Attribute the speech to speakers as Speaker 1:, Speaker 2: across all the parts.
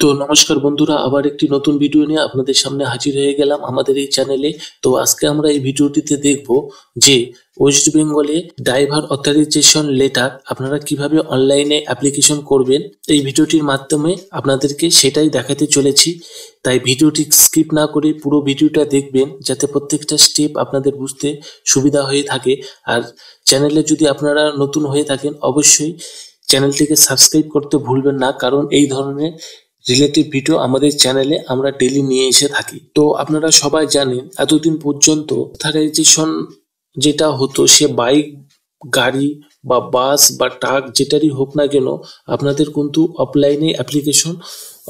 Speaker 1: তো নমস্কার বন্ধুরা, আবার একটি নতুন ভিডিও নিয়ে আপনাদের সামনে হাজির হয়ে গেলাম আমাদের এই চ্যানেলে। তো আজকে আমরা এই ভিডিওটিতে দেখব যে ওয়েস্ট বেঙ্গলে ড্রাইভার অথরাইজেশন লেটার আপনারা কিভাবে অনলাইনে অ্যাপ্লিকেশন করবেন। এই ভিডিওটির মাধ্যমে আপনাদেরকে সেটাই দেখাতে চলেছি, তাই ভিডিওটি স্কিপ না করে পুরো ভিডিওটা দেখবেন যাতে প্রত্যেকটা স্টেপ আপনাদের বুঝতে সুবিধা হয়ে থাকে। আর চ্যানেলে যদি আপনারা নতুন হয়ে থাকেন অবশ্যই চ্যানেলটিকে সাবস্ক্রাইব করতে ভুলবেন না, কারণ এই ধরনের রিলেটিভ ভিডিও আমাদের চ্যানেলে আমরা ডেলি নিয়ে এসে থাকি। তো আপনারা সবাই জানেন এতদিন পর্যন্ত অথরাইজেশন যেটা হতো সে বাইক, গাড়ি বা বাস বা ট্রাক যেটারই হোক না কেন আপনাদের কিন্তু অফলাইনে অ্যাপ্লিকেশন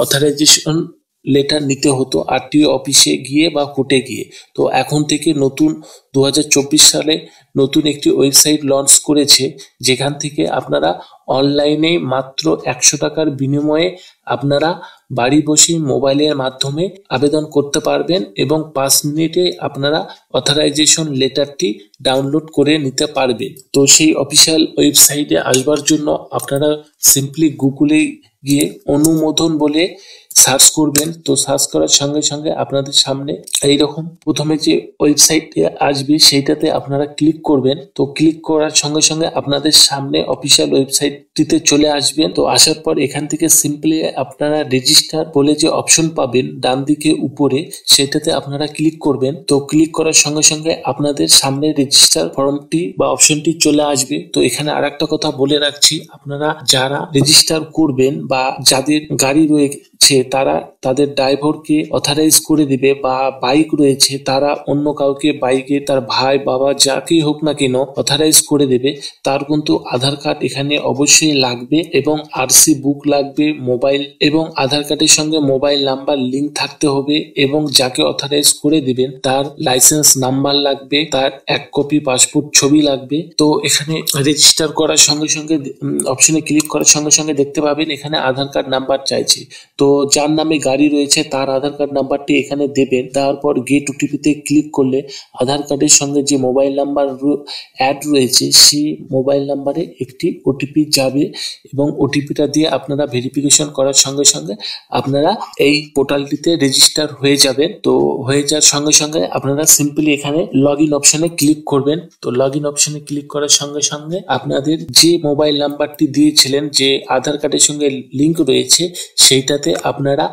Speaker 1: অথরাইজেশন লেটার নিতে হতো আরটিও অফিসে গিয়ে বা কোর্টে গিয়ে। তো এখন থেকে নতুন 2024 সালে নতুন একটি ওয়েবসাইট লঞ্চ করেছে, যেখান থেকে আপনারা অনলাইনে মাত্র 100 টাকার বিনিময়ে আপনারা বাড়ি বসে মোবাইলের মাধ্যমে আবেদন করতে পারবেন এবং 5 মিনিটে আপনারা অথরাইজেশন লেটারটি ডাউনলোড করে নিতে পারবেন। তো সেই অফিসিয়াল ওয়েবসাইটে আসবার জন্য আপনারা সিম্পলি গুগলে গিয়ে অনুমোদন বলে সার্চ করবেন। তো সার্চ করার সঙ্গে সঙ্গে আপনাদের সামনে এইরকম প্রথমে যে ওয়েবসাইটে আসবে সেইটাতে আপনারা ক্লিক করবেন। তো ক্লিক করার সঙ্গে সঙ্গে আপনাদের সামনে অফিসিয়াল ওয়েবসাইটটিতে চলে আসবেন। তো আসার পর এখান থেকে সিম্পলি আপনারা রেজিস্টার বলে যে অপশন পাবেন ডান দিকে উপরে, সেটাতে আপনারা ক্লিক করবেন। তো ক্লিক করার সঙ্গে সঙ্গে আপনাদের সামনে রেজিস্টার ফর্মটি বা অপশনটি চলে আসবে। তো এখানে আর একটা কথা বলে রাখছি, আপনারা যারা রেজিস্টার করবেন বা যাদের গাড়ি রয়েছে তারা তাদের ড্রাইভারকে অথরাইজ করে দিবে, বা বাইক রয়েছে তারা অন্য কাউকে বাইকে তার ভাই বাবা যাকেই হোক না কেন অথরাইজ করে দেবে। তার কিন্তু আধার কার্ড এখানে অবশ্যই লাগবে এবং আরসি বুক লাগবে, মোবাইল এবং আধার কার্ডের সঙ্গে মোবাইল নাম্বার লিঙ্ক থাকতে হবে এবং যাকে অথরাইজ করে দিবেন তার লাইসেন্স নাম্বার লাগবে, তার 1 কপি পাসপোর্ট ছবি লাগবে। তো এখানে রেজিস্টার করার সঙ্গে সঙ্গে অপশনে ক্লিক করার সঙ্গে সঙ্গে দেখতে পাবেন এখানে আধার কার্ড নাম্বার চাইছে। তো যার নামে গাড়ি রয়েছে তার আধার কার্ড নাম্বারটি এখানে দেবেন। তারপর গেট ওটিপিতে ক্লিক করলে আধার কার্ডের সঙ্গে যে মোবাইল নাম্বার অ্যাড রয়েছে সেই মোবাইল নাম্বারে একটি ওটিপি যাবে এবং ওটিপিটা দিয়ে আপনারা ভেরিফিকেশন করার সঙ্গে সঙ্গে আপনারা এই পোর্টালটিতে রেজিস্টার হয়ে যাবেন। তো হয়ে যাওয়ার সঙ্গে সঙ্গে আপনারা সিম্পলি এখানে লগ ইন অপশনে ক্লিক করবেন। তো লগ ইন অপশনে ক্লিক করার সঙ্গে সঙ্গে আপনাদের যে মোবাইল নাম্বারটি দিয়েছিলেন যে আধার কার্ডের সঙ্গে লিঙ্ক রয়েছে সেইটাতে আপনারা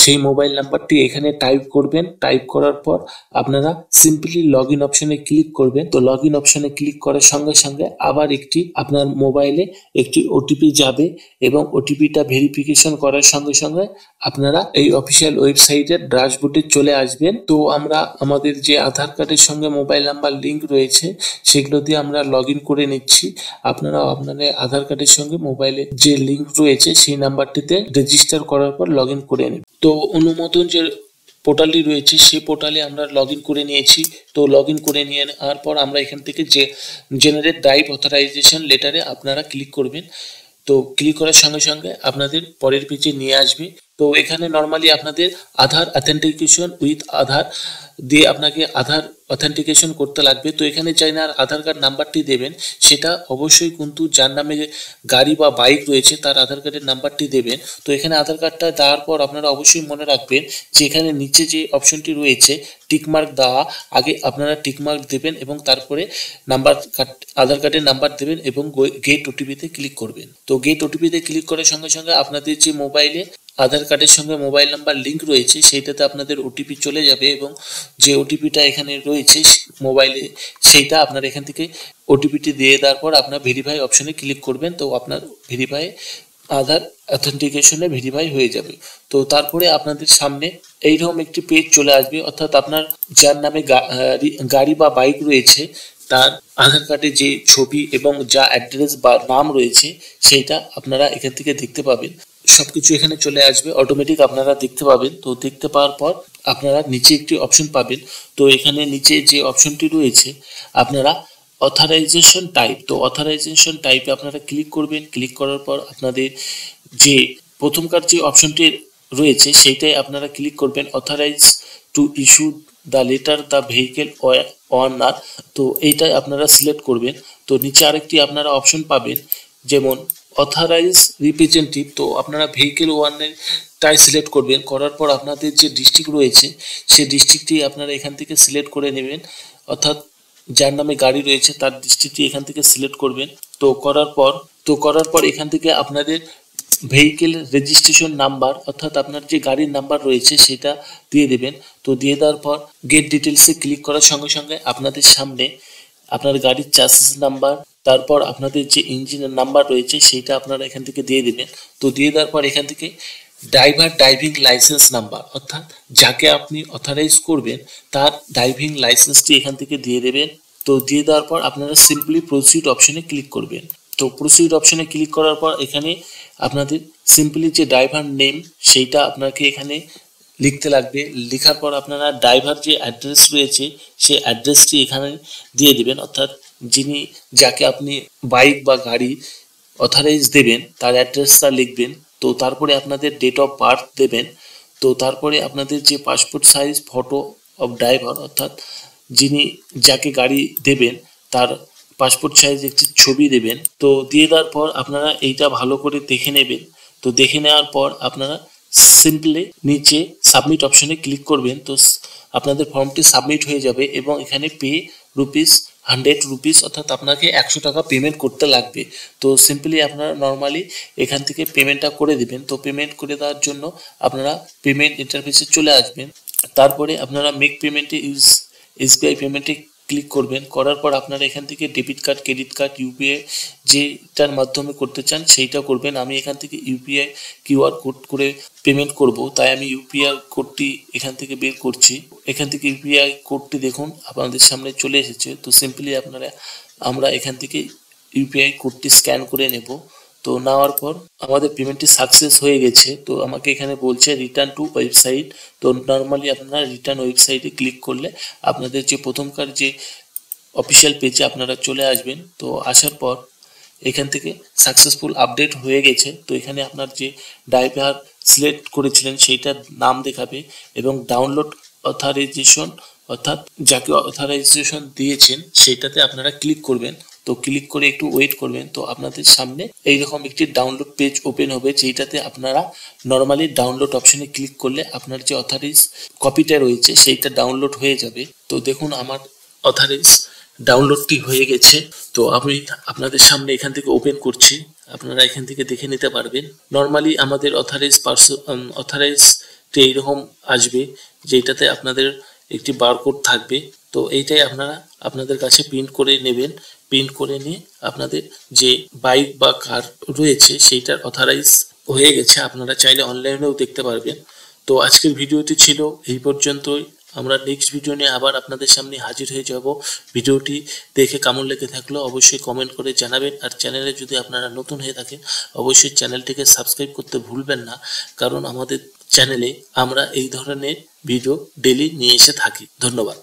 Speaker 1: সেই মোবাইল নাম্বারটি এখানে টাইপ করবেন। টাইপ করার পর আপনারা সিম্পলি লগ ইন অপশনে ক্লিক করবেন। তো লগ ইন অপশনে ক্লিক করার সঙ্গে সঙ্গে আবার একটি আপনার মোবাইলে একটি ওটিপি যাবে এবং ওটিপিটা ভেরিফিকেশন করার সঙ্গে সঙ্গে আপনারা এই অফিসিয়াল ওয়েবসাইটের ড্যাশবোর্ডে চলে আসবেন। তো আমরা আমাদের যে আধার কার্ডের সঙ্গে মোবাইল নাম্বার লিঙ্ক রয়েছে সেগুলো দিয়ে আমরা লগ ইন করে নিচ্ছি। আপনারা আপনাদের আধার কার্ডের সঙ্গে মোবাইলে যে লিঙ্ক রয়েছে সেই নাম্বারটিতে রেজিস্টার করার পর লগ ইন করে নেবেন। তো অনুমোদন যে পোর্টালটি রয়েছে সেই পোর্টালে আমরা লগ ইন করে নিয়েছি। তো লগ ইন করে নিয়ে নেওয়ার পর আমরা এখান থেকে যে জেনারেট ড্রাইভ অথরাইজেশন লেটারে আপনারা ক্লিক করবেন। তো ক্লিক করার সঙ্গে সঙ্গে আপনাদের পরের পেজে নিয়ে আসবে। তো এখানে নর্মালি আপনাদের আধার অথেন্টিকেশন উইথ আধার দিয়ে আপনাকে আধার অথেন্টিকেশন করতে লাগবে। তো এখানে চাই না আধার কার্ড নাম্বারটি দেবেন, সেটা অবশ্যই কিন্তু যার নামে গাড়ি বা বাইক রয়েছে তার আধার কার্ডের নাম্বারটি দেবেন। তো এখানে আধার কার্ডটা দেওয়ার পর আপনারা অবশ্যই মনে রাখবেন যে এখানে নিচে যে অপশনটি রয়েছে টিকমার্ক দেওয়া, আগে আপনারা টিকমার্ক দেবেন এবং তারপরে নাম্বার আধার কার্ডের নাম্বার দেবেন এবং গেট ওটিপিতে ক্লিক করবেন। তো গেট ওটিপিতে ক্লিক করার সঙ্গে সঙ্গে আপনাদের যে মোবাইলে আধার কার্ডের সঙ্গে মোবাইল নাম্বার লিঙ্ক রয়েছে সেইটাতে আপনাদের ওটিপি চলে যাবে এবং যে ওটিপিটা এখানে রয়েছে মোবাইলে সেইটা আপনার এখান থেকে ওটিপিটি দিয়ে দেওয়ার পর আপনার ভেরিফাই অপশনে ক্লিক করবেন। তো আপনার ভেরিফাই আধার অথেন্টিকেশনে ভেরিফাই হয়ে যাবে। তো তারপরে আপনাদের সামনে এইরকম একটি পেজ চলে আসবে, অর্থাৎ আপনার যার নামে গাড়ি বা বাইক রয়েছে তার আধার কার্ডে যে ছবি এবং যা অ্যাড্রেস বা নাম রয়েছে সেইটা আপনারা এখান থেকে দেখতে পাবেন। সবকিছু এখানে চলে আসবে অটোমেটিক, আপনারা দেখতে পাবেন। তো দেখতে পাওয়ার পর আপনারা নিচে একটি অপশন পাবেন। তো এখানে নিচে যে অপশনটি রয়েছে আপনারা অথরাইজেশন টাইপ, তো অথরাইজেশন টাইপে আপনারা ক্লিক করবেন। ক্লিক করার পর আপনাদের যে প্রথমকার যে অপশনটি রয়েছে সেইটাই আপনারা ক্লিক করবেন, authorise to issue the letter the vehicle owner. তো এইটাই আপনারা সিলেক্ট করবেন। তো নিচে আরেকটি আপনারা অপশন পাবেন যেমন অথরাইজ রিপ্রেজেন্টেটিভ। তো আপনারা ভেহিকেল ওয়ানের তাই সিলেক্ট করবেন। করার পর আপনাদের যে ডিস্ট্রিক্ট রয়েছে সেই ডিস্ট্রিক্টটি আপনারা এখান থেকে সিলেক্ট করে নেবেন, অর্থাৎ যার নামে গাড়ি রয়েছে তার ডিস্ট্রিক্টটি এখান থেকে সিলেক্ট করবেন। তো করার পর এখান থেকে আপনাদের ভেহিকেল রেজিস্ট্রেশন নাম্বার অর্থাৎ আপনার যে গাড়ির নাম্বার রয়েছে সেটা দিয়ে দেবেন। তো দিয়ে দেওয়ার পর গেট ডিটেলসে ক্লিক করার সঙ্গে সঙ্গে আপনাদের সামনে আপনার গাড়ির চাসিস নাম্বার, তারপর আপনাদের যে ইঞ্জিনের নাম্বার রয়েছে সেইটা আপনারা এখান থেকে দিয়ে দেবেন। তো দিয়ে দেওয়ার পর এখান থেকে ড্রাইভিং লাইসেন্স নাম্বার অর্থাৎ যাকে আপনি অথরাইজ করবেন তার ড্রাইভিং লাইসেন্সটি এখান থেকে দিয়ে দেবেন। তো দিয়ে দেওয়ার পর আপনারা সিম্পলি প্রসিড অপশনে ক্লিক করবেন। তো প্রসিড অপশনে ক্লিক করার পর এখানে আপনাদের সিম্পলি যে ড্রাইভার নেম সেইটা আপনাকে এখানে লিখতে লাগবে। লেখার পর আপনারা ড্রাইভার যে অ্যাড্রেস রয়েছে সেই অ্যাড্রেসটি এখানে দিয়ে দিবেন, অর্থাৎ যাকে আপনি বাইক বা গাড়ি অথরাইজ দেবেন তার অ্যাড্রেসটা লিখবেন। তো তারপরে আপনাদের ডেট অফ বার্থ দেবেন। তো তারপরে আপনাদের যে passport size photo of driver অর্থাৎ যাকে গাড়ি দেবেন তার পাসপোর্ট সাইজ একটি ছবি দেবেন। তো দিয়ে দেওয়ার পর আপনারা এইটা ভালো করে দেখে নেবেন। তো দেখে নেওয়ার পর আপনারা সিম্পলি নিচে সাবমিট অপশনে ক্লিক করবেন। তো আপনাদের ফর্মটি সাবমিট হয়ে যাবে এবং এখানে পে ₹100 অর্থাৎ আপনাকে 100 টাকা পেমেন্ট করতে লাগবে। তো সিম্পলি আপনারা নর্মালি এখান থেকে পেমেন্টটা করে দিবেন। তো পেমেন্ট করে দেওয়ার জন্য আপনারা পেমেন্ট ইন্টারফেসে চলে আসবেন। তারপরে আপনারা মেক পেমেন্টে এসবিআই পেমেন্টে ক্লিক করবেন। করার পর আপনারা এখান থেকে debit card, credit card, UPI যেটার মাধ্যমে করতে চান সেইটা করবেন। আমি এখান থেকে ইউপিআই কিউআর কোড করে পেমেন্ট করব, তাই আমি ইউপিআই কোডটি এখান থেকে বের করছি। এখান থেকে ইউপিআই কোডটি দেখুন আপনাদের সামনে চলে এসেছে। তো সিম্পলি আমরা এখান থেকে ইউপিআই কোডটি স্ক্যান করে নেব। তো নেওয়ার পর আমাদের পেমেন্টটি সাকসেস হয়ে গেছে। তো আমাকে এখানে বলছে রিটার্ন টু ওয়েবসাইট। তো নর্মালি আপনারা রিটার্ন ওয়েবসাইটে ক্লিক করলে আপনাদের যে প্রথমকার যে অফিসিয়াল পেজে আপনারা চলে আসবেন। তো আসার পর এখান থেকে সাকসেসফুল আপডেট হয়ে গেছে। তো এখানে আপনার যে ড্রাইভার সিলেক্ট করেছিলেন সেইটার নাম দেখাবে এবং ডাউনলোড অথরাইজেশন অর্থাৎ যাকে অথরাইজেশন দিয়েছেন সেইটাতে আপনারা ক্লিক করবেন। তো ক্লিক করে একটু ওয়েট করবেন। তো আপনাদের সামনে এইরকম একটি ডাউনলোড পেজ ওপেন হবে, যেটাতে আপনারা নর্মালি ডাউনলোড অপশনে ক্লিক করলে আপনার যে অথরাইজ কপিটা রয়েছে সেইটা ডাউনলোড হয়ে যাবে। তো দেখুন আমার অথরাইজ ডাউনলোডটি হয়ে গেছে। তো আমি আপনাদের সামনে এখান থেকে ওপেন করছি, আপনারা এখান থেকে দেখে নিতে পারবেন। নর্মালি আমাদের অথরাইজটি এইরকম আসবে, যেটাতে আপনাদের একটি বারকোড থাকবে। তো এইটাই আপনারা আপনাদের কাছে প্রিন্ট করে নেবেন। প্রিন্ট করে নিয়ে আপনাদের যে বাইক বা কার রয়েছে সেইটার অথরাইজ হয়ে গেছে। আপনারা চাইলে অনলাইনেও দেখতে পারবেন। তো আজকের ভিডিওটি ছিল এই পর্যন্তই। আমরা নেক্সট ভিডিও নিয়ে আবার আপনাদের সামনে হাজির হয়ে যাব। ভিডিওটি দেখে কেমন লেগে থাকলো অবশ্যই কমেন্ট করে জানাবেন। আর চ্যানেলে যদি আপনারা নতুন হয়ে থাকেন অবশ্যই চ্যানেলটিকে সাবস্ক্রাইব করতে ভুলবেন না, কারণ আমাদের চ্যানেলে আমরা এই ধরনের ভিডিও ডেইলি নিয়ে এসে থাকি। ধন্যবাদ।